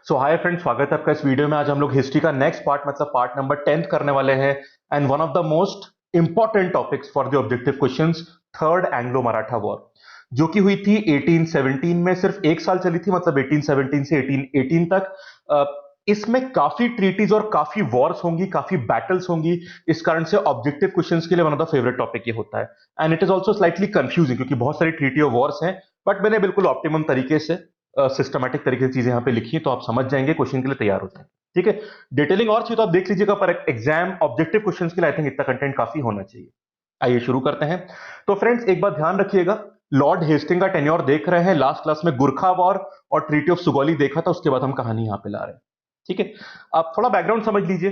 सो hi friends, स्वागत है आपका इस वीडियो में। आज हम लोग हिस्ट्री का नेक्स्ट पार्ट मतलब पार्ट नंबर 10 करने वाले हैं। And one of the most important topics for the objective questions, third Anglo Maratha war, जो कि हुई थी 1817 में। सिर्फ एक साल चली थी, मतलब 1817 से 1818 तक। इसमें काफी ट्रीटीज और काफी वॉर्स होंगी, काफी बैटल्स होंगी। इस कारण से ऑब्जेक्टिव क्वेश्चंस के लिए one of the favourite topic ये होता है। And it is also slightly confusing क्योंकि बहुत सारी ट्रीटी और वॉर्स हैं, बट मैंने बिल्कुल ऑप्टिमम तरीके से सिस्टमैटिक तरीके से चीजें यहाँ पे लिखी हैं, तो आप समझ जाएंगे, क्वेश्चन के लिए तैयार हो जाएंगे। ठीक है, डिटेलिंग और चाहिए तो आप देख लीजिएगा, पर एग्जाम ऑब्जेक्टिव क्वेश्चन के लिए आई थिंक इतना कंटेंट काफी होना चाहिए। आइए शुरू करते हैं। तो फ्रेंड्स, एक बात ध्यान रखिएगा, लॉर्ड हेस्टिंग का टेन्योर देख रहे हैं। लास्ट क्लास में गुरखा वॉर और ट्रीटी ऑफ सुगौली देखा था, उसके बाद हम कहानी यहां पे ला रहे हैं। ठीक है, आप थोड़ा बैकग्राउंड समझ लीजिए।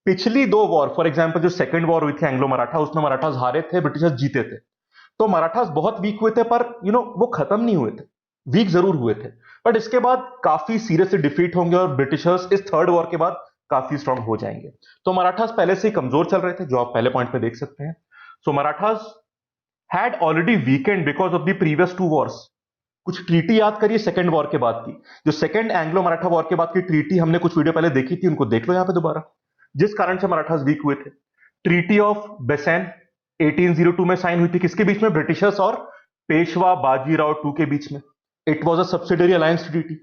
पिछली दो वॉर, फॉर एग्जाम्पल जो सेकंड वॉर हुई थी एंग्लो मराठा, उसमें मराठास हारे थे, ब्रिटिशर्स जीते थे। तो मराठास बहुत वीक हुए थे, पर वो खत्म नहीं हुए थे, वीक जरूर हुए थे। बट इसके बाद काफी सीरियसली डिफीट होंगे और ब्रिटिशर्स इस थर्ड वॉर के बाद काफी स्ट्रांग हो जाएंगे। तो मराठास पहले से ही कमजोर चल रहे थे, जो आप पहले पॉइंट में देख सकते हैं। So Marathas had already weakened because of the previous two wars. कुछ ट्रीटी याद करिए सेकंड वॉर के बाद की, जो सेकंड एंग्लो मराठा वॉर के बाद की ट्रीटी हमने कुछ वीडियो पहले देखी थी, उनको देख लो यहां पे दोबारा। जिस कारण से मराठास वीक हुए थे, ट्रीटी ऑफ बेसेन 1802 में साइन हुई थी, किसके बीच में? ब्रिटिशर्स और पेशवा बाजीराव टू के बीच में। It was a subsidiary alliance treaty.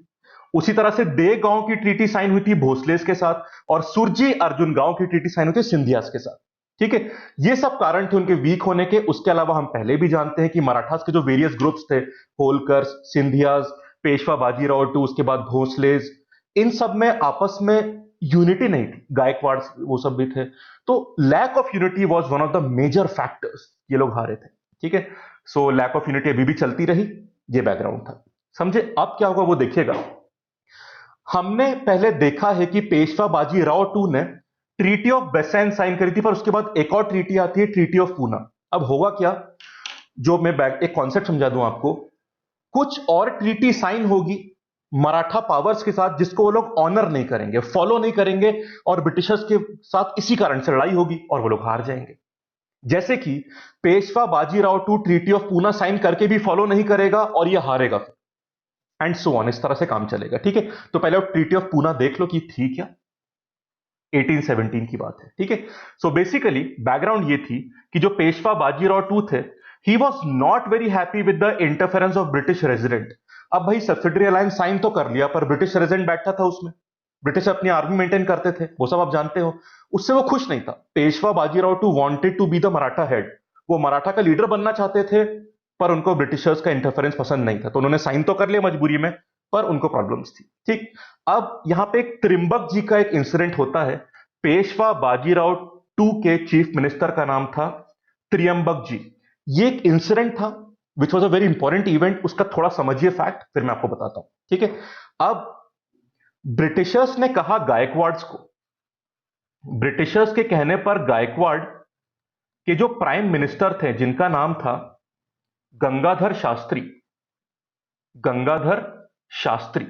उसी तरह से दे गांव की ट्रीटी साइन हुई थी भोसलेस के साथ, और सुरजी अर्जुन गांव की ट्रीटी साइन हुई थी सिंधियास के साथ। ठीक है, ये सब कारण थे उनके वीक होने के। उसके अलावा हम पहले भी जानते हैं कि मराठास के जो वेरियस ग्रुप्स थे, होलकर्स, सिंधियास, पेशवा बाजीराव टू, उसके बाद भोसलेस, इन सब में आपस में यूनिटी नहीं थी। गायकवाड़ वो सब भी थे। तो lack of unity was one of the major factors, ये लोग हारे थे। ठीक है, सो लैक ऑफ यूनिटी अभी भी चलती रही। ये बैकग्राउंड था, समझे। अब क्या होगा वो देखिएगा। हमने पहले देखा है कि पेशवा बाजी राव टू ने ट्रीटी ऑफ बेसेन साइन करी थी, पर उसके बाद एक और ट्रीटी आती है, ट्रीटी ऑफ पूना। अब होगा क्या, जो मैं बैक एक कॉन्सेप्ट समझा दूं आपको। कुछ और ट्रीटी साइन होगी मराठा पावर्स के साथ, जिसको वो लोग ऑनर नहीं करेंगे, फॉलो नहीं करेंगे, और ब्रिटिशर्स के साथ इसी कारण से लड़ाई होगी और वो लोग हार जाएंगे। जैसे कि Peshwa Bajirao two treaty of Poona sign करके भी फॉलो नहीं करेगा और ये हारेगा, एंड सो ऑन। इस तरह से काम चलेगा। ठीक है, तो पहले आप ट्रीटी ऑफ पूना देख लो कि थी क्या। 1817 की बात है। ठीक है, सो बेसिकली बैकग्राउंड ये थी कि जो पेशवा बाजीराव टू थे, he was not very happy with the interference of British resident. अब भाई सब्सिडरी अलायंस साइन तो कर लिया, पर ब्रिटिश रेजिडेंट बैठता था उसमें, ब्रिटिश अपनी आर्मी मेंटेन करते थे, वो सब आप जानते हो। उससे वो खुश नहीं था। Peshwa Bajirao two wanted to be the Maratha head, वो मराठा का लीडर बनना चाहते थे, पर उनको ब्रिटिशर्स का इंटरफेरेंस पसंद नहीं था। तो उन्होंने साइन तो कर लिया मजबूरी में, पर उनको प्रॉब्लम्स थी। ठीक, अब यहां पे एक त्रिंबक जी का एक इंसिडेंट होता है। पेशवा बाजीराव टू के चीफ मिनिस्टर का नाम था त्रियंबक जी। ये एक इंसिडेंट था which was a very important event. उसका थोड़ा समझिए फैक्ट, फिर मैं आपको बताता हूं। ठीक है, अब ब्रिटिशर्स ने कहा गायकवाड्स को, ब्रिटिशर्स के कहने पर गायकवाड़ के जो प्राइम मिनिस्टर थे, जिनका नाम था गंगाधर शास्त्री, गंगाधर शास्त्री।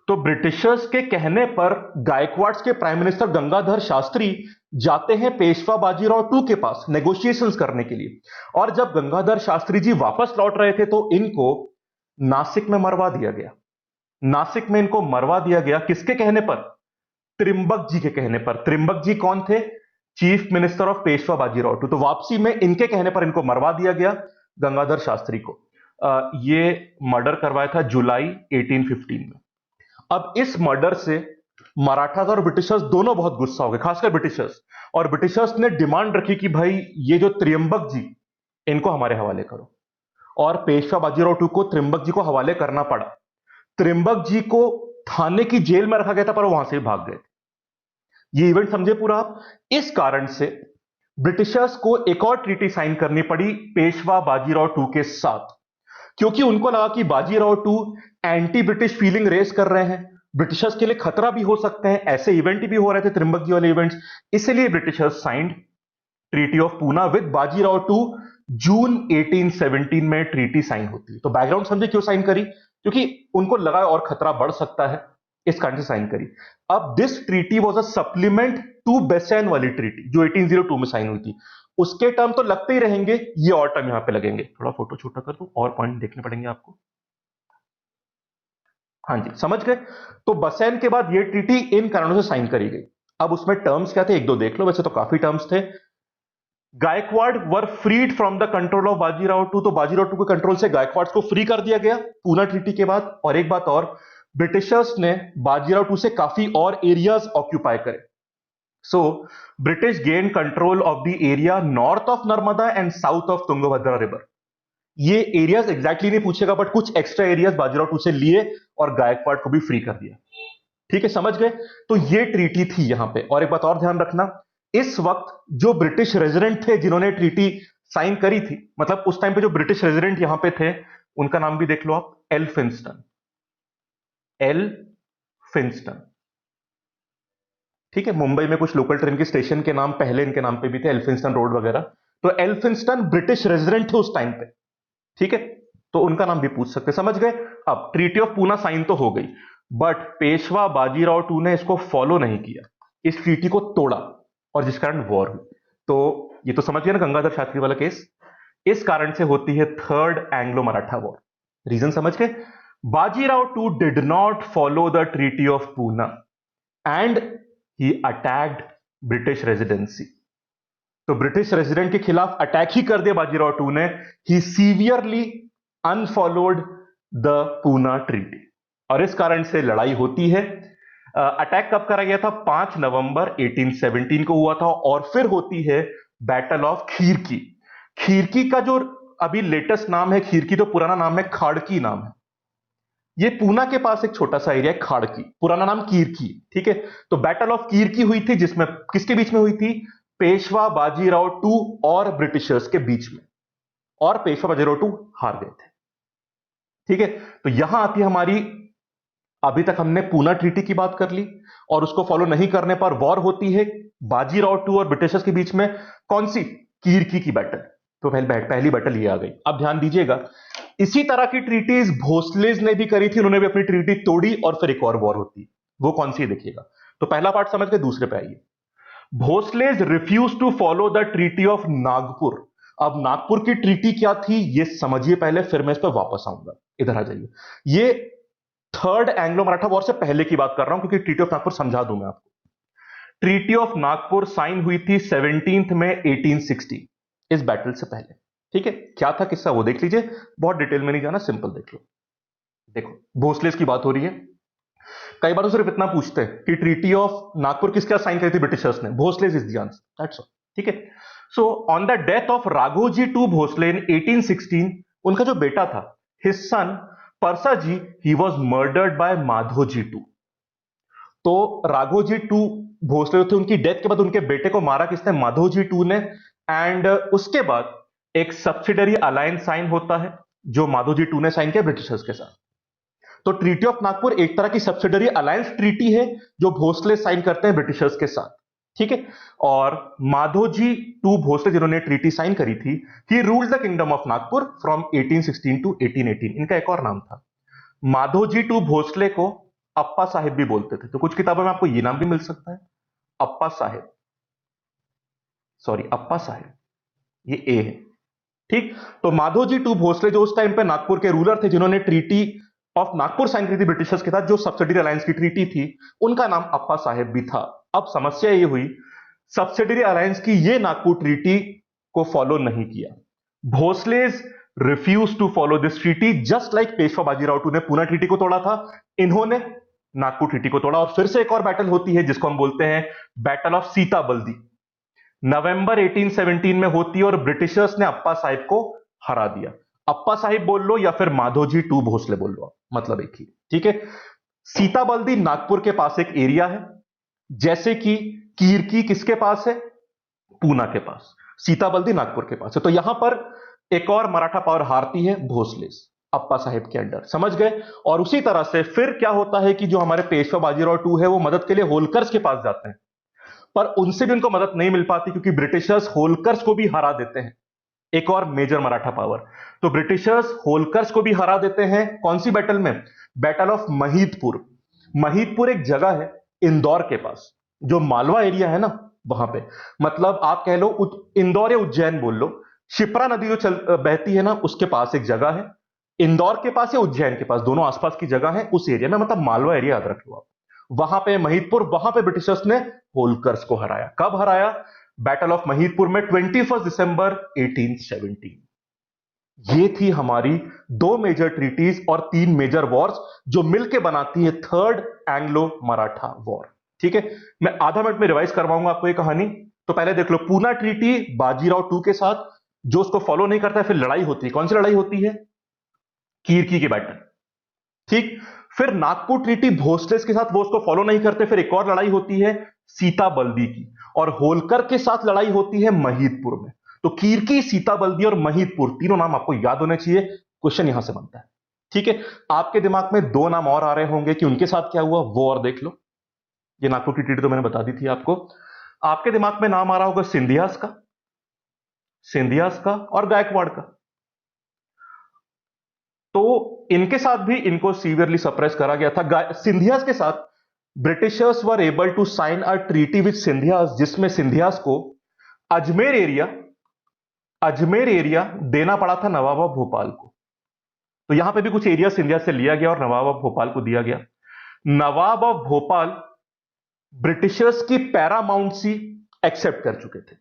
तो ब्रिटिशर्स के कहने पर गायकवाड्स के प्राइम मिनिस्टर गंगाधर शास्त्री जाते हैं पेशवा बाजीराव टू के पास नेगोशिएशंस करने के लिए। और जब गंगाधर शास्त्री जी वापस लौट रहे थे, तो इनको नासिक में मरवा दिया गया। नासिक में इनको मरवा दिया गया, किसके कहने पर? त्रिंबक जी के कहने पर। त्रिंबक जी कौन थे? Chief minister of Peshwa Bajirao two. तो वापसी में इनके कहने पर इनको मरवा दिया गया, गंगाधर शास्त्री को। ये मर्डर करवाया था जुलाई 1815 में। अब इस मर्डर से मराठास और ब्रिटिशर्स दोनों बहुत गुस्सा हो गए, खासकर ब्रिटिशर्स। और ब्रिटिशर्स ने डिमांड रखी कि भाई ये जो त्रियंबक जी, इनको हमारे हवाले करो। और पेशवा बाजीराव टू को त्रियंबक जी को हवाले करना पड़ा। त्रियंबक जी को थाने की जेल में रखा गया था, पर वो वहां से भाग गए। ये इवेंट समझे पूरा आप। इस कारण से ब्रिटिशर्स को एक और ट्रीटी साइन करनी पड़ी पेशवा बाजीराव टू के साथ, क्योंकि उनको लगा कि Bajirao two anti British feeling raise कर रहे हैं, ब्रिटिशर्स के लिए खतरा भी हो सकते हैं। ऐसे इवेंट भी हो रहे थे त्रिंबक जी वाले इवेंट्स। इसलिए Britishers signed treaty of Poona with Bajirao two. जून 1817 में ट्रीटी साइन होती है। तो बैकग्राउंड समझे क्यों साइन करी, क्योंकि उनको लगा और खतरा बढ़ सकता है, इस कारण से साइन करी। अब this treaty was a supplement to Bassein वाली ट्रीटी जो 1802 में साइन हुई थी। उसके टर्म तो लगते ही रहेंगे, ये और टर्म यहां पे लगेंगे। थोड़ा फोटो छोटा कर दूं, और पॉइंट देखने पड़ेंगे आपको। हाँ जी, समझ गए। तो बसेन के बाद ये ट्रीटी इन कारणों से साइन करी गई। अब उसमें टर्म्स क्या थे, एक दो देख लो, वैसे तो काफी टर्म्स थे। Gaikwad were freed from the control of Bajirao two, तो बाजीराव टू के कंट्रोल से गायकवाड़ को फ्री कर दिया गया पूना ट्रीटी के बाद। और एक बात और, ब्रिटिशर्स ने बाजीराव टू से काफी और एरियाज ऑक्यूपाई करे। So British gain control of the area north of Narmada and south of Tungabhadra river. ये एरियाज एग्जैक्टली नहीं पूछेगा, बट कुछ एक्स्ट्रा एरियाज बाजीराव टू से लिए और गायकवाड़ को भी फ्री कर दिया। ठीक है, समझ गए। तो ये ट्रीटी थी यहां पे। और एक बात और ध्यान रखना, इस वक्त जो ब्रिटिश रेजिडेंट थे जिन्होंने ट्रीटी साइन करी थी, मतलब उस टाइम पे जो ब्रिटिश रेजिडेंट यहां पे थे, उनका नाम भी देख लो आप, एल्फिंस्टन। एल्फिंस्टन। ठीक है, मुंबई में कुछ लोकल ट्रेन के स्टेशन के नाम पहले इनके नाम पे भी थे, एल्फिंस्टन रोड वगैरह। तो एल्फिंस्टन ब्रिटिश रेजिडेंट थे उस टाइम पे। ठीक है, तो उनका नाम भी पूछ सकते, समझ गए। अब ट्रीटी ऑफ पूना साइन तो हो गई, बट पेशवा बाजीराव टू ने इसको फॉलो नहीं किया, इस ट्रीटी को तोड़ा, और जिस कारण वॉर हुई। तो ये तो समझ गए ना, गंगाधर शास्त्री वाला केस। इस कारण से होती है third Anglo Maratha war. Reason समझ गए। Bajirao two did not follow the treaty of Poona and he attacked British residency. तो ब्रिटिश रेजिडेंट के खिलाफ अटैक ही कर दिया बाजीराव टू ने। He severely unfollowed the Poona treaty, और इस कारण से लड़ाई होती है। अटैक कब करा गया था? 5 नवंबर 1817 को हुआ था। और फिर होती है बैटल ऑफ खीरकी। खीरकी का जो अभी लेटेस्ट नाम है खीरकी, तो पुराना नाम है खाड़की नाम है। ये पूना के पास एक छोटा सा एरिया है खाड़की, पुराना नाम कीरकी। ठीक है, तो बैटल ऑफ कीरकी हुई थी, जिसमें किसके बीच में हुई थी? पेशवा बाजीराव टू और ब्रिटिशर्स के बीच में, और पेशवा बाजीराव टू हार गए थे। ठीक है, तो यहां आती है हमारी, अभी तक हमने पूना ट्रीटी की बात कर ली, और उसको फॉलो नहीं करने पर वॉर होती है बाजीराव टू और ब्रिटिशर्स के बीच में। कौन सी? कीरकी की बैटल। तो पहली बैटल ये आ गई। अब ध्यान दीजिएगा, इसी तरह की ट्रीटीज भोसलेज ने भी करी थी, उन्होंने भी अपनी ट्रीटी तोड़ी, और फिर एक और वॉर होती। वो कौन सी है देखिएगा। तो पहला पार्ट समझ के दूसरे पे आइए। Bhosles refuse to follow the treaty of Nagpur. अब नागपुर की ट्रीटी क्या थी ये समझिए पहले, फिर मैं इस पर वापस आऊंगा। इधर आ जाइए। ये थर्ड एंग्लो मराठा वॉर से पहले की बात कर रहा हूं, क्योंकि ट्रीटी ऑफ नागपुर समझा दूं मैं आपको। ट्रीटी ऑफ नागपुर साइन हुई थी 17 में 1860, इस बैटल से पहले। ठीक है, क्या था किस्सा वो देख लीजिए, बहुत डिटेल में नहीं जाना, सिंपल देख लो। देखो, भोसलेज की बात हो रही है। कई बार तो सिर्फ इतना पूछते हैं कि ट्रीटी ऑफ नागपुर किसके साथ साइन करी थी ब्रिटिशर्स ने? Bhosles is the answer, that's all. ठीक है, so on the death of Raghoji two Bhosle in 1816, उनका जो बेटा था, his son Parsaji, he was murdered by Madhoji two. तो राघोजी टू भोसले थे, उनकी डेथ के बाद उनके बेटे को मारा किसने? माधोजी टू ने। एंड उसके बाद एक सब्सिडरी अलायंस साइन होता है, जो माधोजी टू ने साइन किया ब्रिटिशर्स के साथ। तो ट्रीटी ऑफ नागपुर एक तरह की सब्सिडरी अलायंस ट्रीटी है, जो भोसले साइन करते हैं ब्रिटिशर्स के साथ। ठीक है, और माधोजी टू भोसले जिन्होंने ट्रीटी साइन करी थी, he ruled the kingdom of Nagpur from 1816 to 1818। इनका एक और नाम था। माधोजी टू भोसले को अप्पा साहिब भी बोलते थे, तो कुछ किताबों में आपको यह नाम भी मिल सकता है, अप्पा साहिब। सॉरी, अप्पा साहिब, ये ए है। ठीक, तो माधोजी टू भोसले जो उस टाइम पे नागपुर के रूलर थे, जिन्होंने ट्रीटी ऑफ नागपुर साइन की थी ब्रिटिशर्स के साथ, जो सब्सिडरी अलायंस की ट्रीटी थी, उनका नाम अप्पा साहेब भी था। अब समस्या ये हुई, सब्सिडरी अलायंस की ये नागपुर ट्रीटी को फॉलो नहीं किया। Bhosles refuse to follow this treaty, just like Peshwa Bajirao two ने पूना ट्रीटी को तोड़ा था, इन्होंने नागपुर ट्रीटी को तोड़ा। और फिर से एक और बैटल होती है, जिसको हम बोलते हैं बैटल ऑफ सीता बल्दी। नवंबर 1817 में होती है, और ब्रिटिशर्स ने अप्पा साहिब को हरा दिया। अप्पा साहिब बोल लो या फिर माधोजी टू भोसले बोल लो, मतलब एक ही। ठीक है, सीताबल्दी नागपुर के पास एक एरिया है, जैसे कि कीरकी किसके पास है? पूना के पास। सीताबल्दी नागपुर के पास है। तो यहां पर एक और मराठा पावर हारती है, भोसलेस, अप्पा साहिब के अंडर, समझ गए। और उसी तरह से फिर क्या होता है कि जो हमारे पेशवा बाजीराव टू है, वो मदद के लिए होलकर्स के पास जाते हैं, पर उनसे भी उनको मदद नहीं मिल पाती, क्योंकि ब्रिटिशर्स होलकर्स को भी हरा देते हैं, एक और मेजर मराठा पावर। तो ब्रिटिशर्स होलकर्स को भी हरा देते हैं, कौन सी बैटल में? Battle of Mahidpur. महिदपुर एक जगह है इंदौर के पास, जो मालवा एरिया है ना, वहां पे, मतलब आप कह लो इंदौर या उज्जैन बोल लो, शिप्रा नदी जो बहती है ना, उसके पास एक जगह है, इंदौर के पास या उज्जैन के पास, दोनों आसपास की जगह है, उस एरिया में, मतलब मालवा एरिया याद रख लो आप, वहां पे महिदपुर, वहां पे ब्रिटिशर्स ने होलकर्स को हराया। कब हराया? बैटल ऑफ महिदपुर में 21 दिसंबर 1817। ये थी हमारी दो मेजर ट्रीटीज और तीन मेजर वॉर्स जो मिलकर बनाती है थर्ड एंग्लो मराठा वॉर। ठीक है, मैं आधा मिनट में रिवाइज करवाऊंगा आपको ये कहानी। तो पहले देख लो, पूना ट्रीटी बाजीराव टू के साथ, जो उसको फॉलो नहीं करता है, फिर लड़ाई होती है। कौन सी लड़ाई होती है? कीरकी की बैटल। ठीक। फिर नागपुर ट्रीटी भोसलेस के साथ, वो उसको फॉलो नहीं करते, फिर एक और लड़ाई होती है सीता बल्दी की, और होलकर के साथ लड़ाई होती है महिदपुर में। तो कीरकी, सीता बल्दी और महिदपुर, तीनों नाम आपको याद होने चाहिए, क्वेश्चन यहां से बनता है। ठीक है, आपके दिमाग में दो नाम और आ रहे होंगे कि उनके साथ क्या हुआ, वो और देख लो। ये नागपुर की ट्रीटी तो मैंने बता दी थी आपको। आपके दिमाग में नाम आ रहा होगा सिंधियास का, सिंधियास का और गायकवाड़ का। तो इनके साथ भी इनको सीवियरली सप्रेस करा गया था। सिंधियास के साथ Britishers were able to sign a treaty with Scindias, जिसमें सिंधियास को अजमेर एरिया, अजमेर एरिया देना पड़ा था नवाब ऑफ भोपाल को। तो यहां पे भी कुछ एरिया सिंधिया से लिया गया और नवाब ऑफ भोपाल को दिया गया। नवाब ऑफ भोपाल ब्रिटिशर्स की पैरामाउंसी एक्सेप्ट कर चुके थे।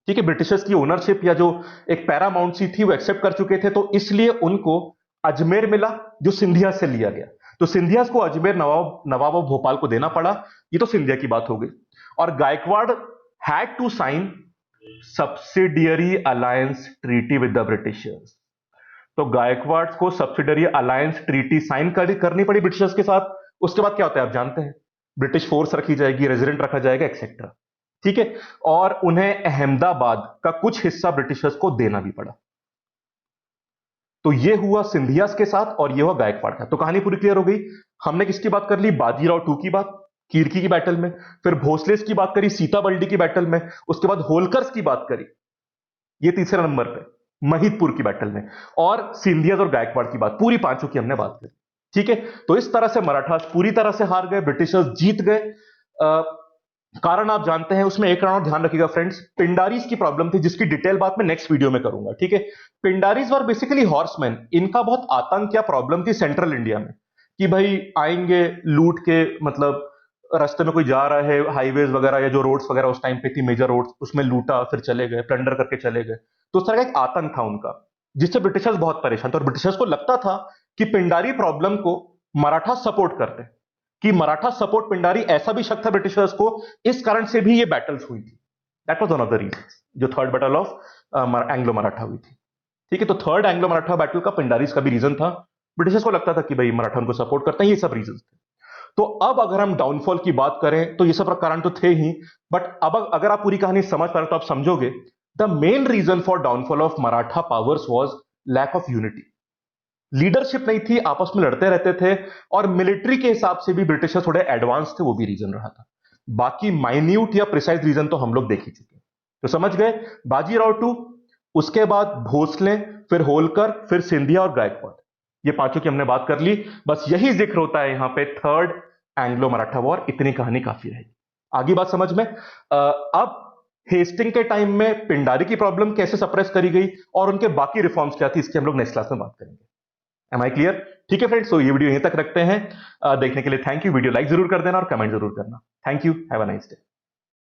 ठीक है, ब्रिटिशर्स की ओनरशिप या जो एक पैरामाउंसी थी वो एक्सेप्ट कर चुके थे, तो इसलिए उनको अजमेर मिला जो सिंधिया से लिया गया। तो सिंधिया को अजमेर नवाब ऑफ भोपाल को देना पड़ा। ये तो सिंधिया की बात हो गई। और Gaekwad had to sign subsidiary alliance treaty with the Britishers. तो गायकवाड़ को सब्सिडियरी अलायंस ट्रीटी साइन करनी पड़ी ब्रिटिशर्स के साथ। उसके बाद क्या होता है आप जानते हैं, ब्रिटिश फोर्स रखी जाएगी, रेजिडेंट रखा जाएगा, एक्सेट्रा। ठीक है, और उन्हें अहमदाबाद का कुछ हिस्सा ब्रिटिशर्स को देना भी पड़ा। तो ये हुआ सिंधियास के साथ और ये हुआ गायकवाड़ का। तो कहानी पूरी क्लियर हो गई। हमने किसकी बात कर ली? बाजीराव टू की बात, कीरकी की बैटल में। फिर भोसलेस की बात करी सीता बल्डी की बैटल में। उसके बाद होलकर्स की बात करी, ये तीसरे नंबर पे, महिदपुर की बैटल में। और सिंधियास और गायकवाड़ की बात, पूरी पांचों की हमने बात करी। ठीक है, तो इस तरह से मराठास पूरी तरह से हार गए, ब्रिटिशर्स जीत गए। कारण आप जानते हैं। उसमें एक कारण और ध्यान रखिएगा फ्रेंड्स, पिंडारीज की प्रॉब्लम थी, जिसकी डिटेल बात मैं नेक्स्ट वीडियो में करूंगा। ठीक है, पिंडारीज वर बेसिकली हॉर्समैन। इनका बहुत आतंक या प्रॉब्लम थी सेंट्रल इंडिया में, कि भाई आएंगे लूट के, मतलब रास्ते में कोई जा रहा है, हाईवेज वगैरह या जो रोड्स वगैरह उस टाइम पे थी मेजर रोड्स, उसमें लूटा, फिर चले गए, प्लंडर करके चले गए। तो उस तरह का एक आतंक था उनका, जिससे ब्रिटिशर्स बहुत परेशान थे। और ब्रिटिशर्स को लगता था कि पिंडारी प्रॉब्लम को मराठा सपोर्ट करते हैं, कि मराठा सपोर्ट पिंडारी, ऐसा भी शक था ब्रिटिशर्स को। इस कारण से भी ये बैटल्स हुई थी। That was one of the reason, जो third battle of Anglo Maratha हुई थी। ठीक है, तो थर्ड एंग्लो मराठा बैटल का पिंडारीज का भी रीजन था। ब्रिटिशर्स को लगता था कि भाई मराठा उनको सपोर्ट करते हैं, ये सब रीजन थे। तो अब अगर हम डाउनफॉल की बात करें तो ये सब कारण तो थे ही, बट अब अगर आप पूरी कहानी समझ पा रहे तो आप समझोगे the main reason for downfall of Maratha powers was lack of unity. Leadership नहीं थी, आपस में लड़ते रहते थे, और मिलिट्री के हिसाब से भी ब्रिटिशर्स थोड़े एडवांस थे, वो भी रीजन रहा था। बाकी माइन्यूट या प्रिसाइज रीजन तो हम लोग देख ही चुके हैं। तो समझ गए, बाजीराव टू, उसके बाद भोसले, फिर होलकर, फिर सिंधिया और गायकवाड़, ये पांचों की हमने बात कर ली। बस यही जिक्र होता है यहां पे थर्ड एंग्लो मराठा वॉर। इतनी कहानी काफी रहेगी। आगे बात समझ में। अब हेस्टिंग के टाइम में पिंडारी की प्रॉब्लम कैसे सप्रेस करी गई और उनके बाकी रिफॉर्म्स क्या थी, इसकी हम लोग नेक्स्ट क्लास में बात करेंगे। Am I clear? ठीक है फ्रेंड्स, तो ये वीडियो यहीं तक रखते हैं। देखने के लिए थैंक यू। वीडियो लाइक जरूर कर देना और कमेंट जरूर करना। Thank you, have a nice day.